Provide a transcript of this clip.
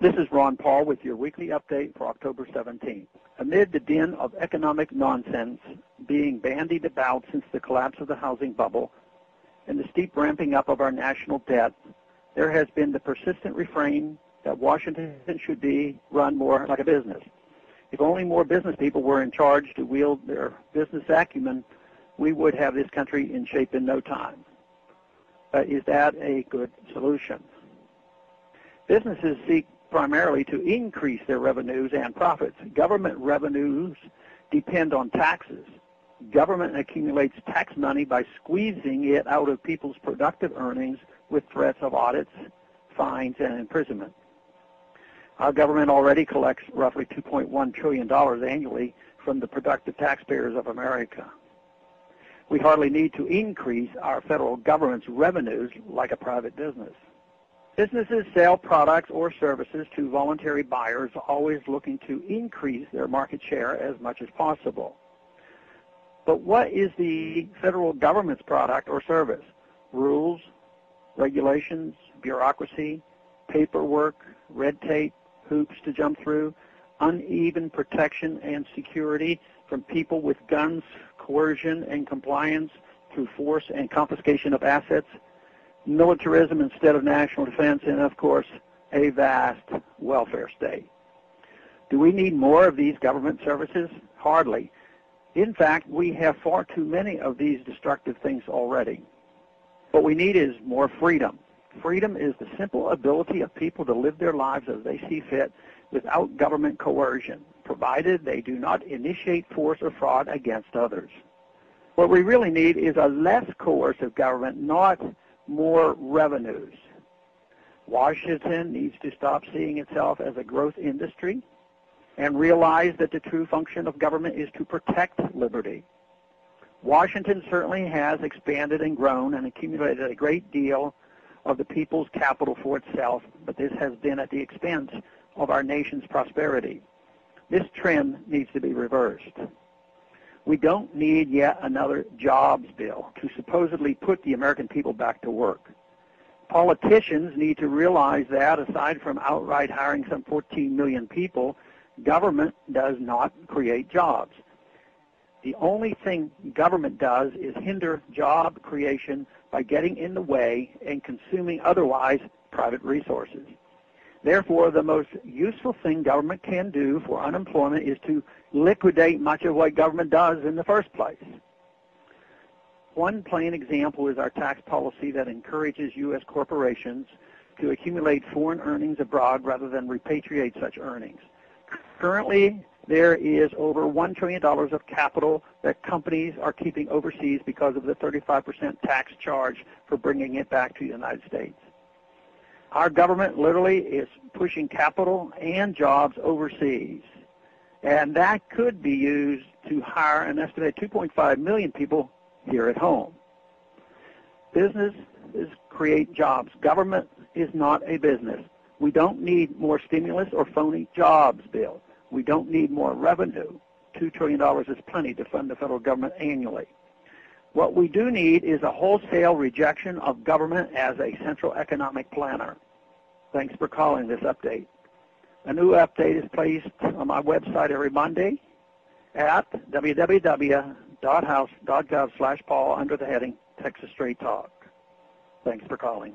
This is Ron Paul with your weekly update for October 17th. Amid the din of economic nonsense being bandied about since the collapse of the housing bubble and the steep ramping up of our national debt, there has been the persistent refrain that Washington should be run more like a business. If only more business people were in charge to wield their business acumen, we would have this country in shape in no time. Is that a good solution? Businesses seek primarily to increase their revenues and profits. Government revenues depend on taxes. Government accumulates tax money by squeezing it out of people's productive earnings with threats of audits, fines, and imprisonment. Our government already collects roughly $2.1 trillion annually from the productive taxpayers of America. We hardly need to increase our federal government's revenues like a private business. Businesses sell products or services to voluntary buyers, always looking to increase their market share as much as possible. But what is the federal government's product or service? Rules, regulations, bureaucracy, paperwork, red tape, hoops to jump through, uneven protection and security from people with guns, coercion and compliance through force and confiscation of assets, militarism instead of national defense, and of course, a vast welfare state. Do we need more of these government services? Hardly. In fact, we have far too many of these destructive things already. What we need is more freedom. Freedom is the simple ability of people to live their lives as they see fit without government coercion, provided they do not initiate force or fraud against others. What we really need is a less coercive government, not more revenues. Washington needs to stop seeing itself as a growth industry and realize that the true function of government is to protect liberty. Washington certainly has expanded and grown and accumulated a great deal of the people's capital for itself, but this has been at the expense of our nation's prosperity. This trend needs to be reversed. We don't need yet another jobs bill to supposedly put the American people back to work. Politicians need to realize that aside from outright hiring some 14 million people, government does not create jobs. The only thing government does is hinder job creation by getting in the way and consuming otherwise private resources. Therefore, the most useful thing government can do for unemployment is to liquidate much of what government does in the first place. One plain example is our tax policy that encourages U.S. corporations to accumulate foreign earnings abroad rather than repatriate such earnings. Currently, there is over $1 trillion of capital that companies are keeping overseas because of the 35% tax charge for bringing it back to the United States. Our government literally is pushing capital and jobs overseas, and that could be used to hire an estimated 2.5 million people here at home. Businesses create jobs. Government is not a business. We don't need more stimulus or phony jobs bill. We don't need more revenue. $2 trillion is plenty to fund the federal government annually. What we do need is a wholesale rejection of government as a central economic planner. Thanks for calling this update. A new update is placed on my website every Monday at www.house.gov/Paul under the heading Texas Straight Talk. Thanks for calling.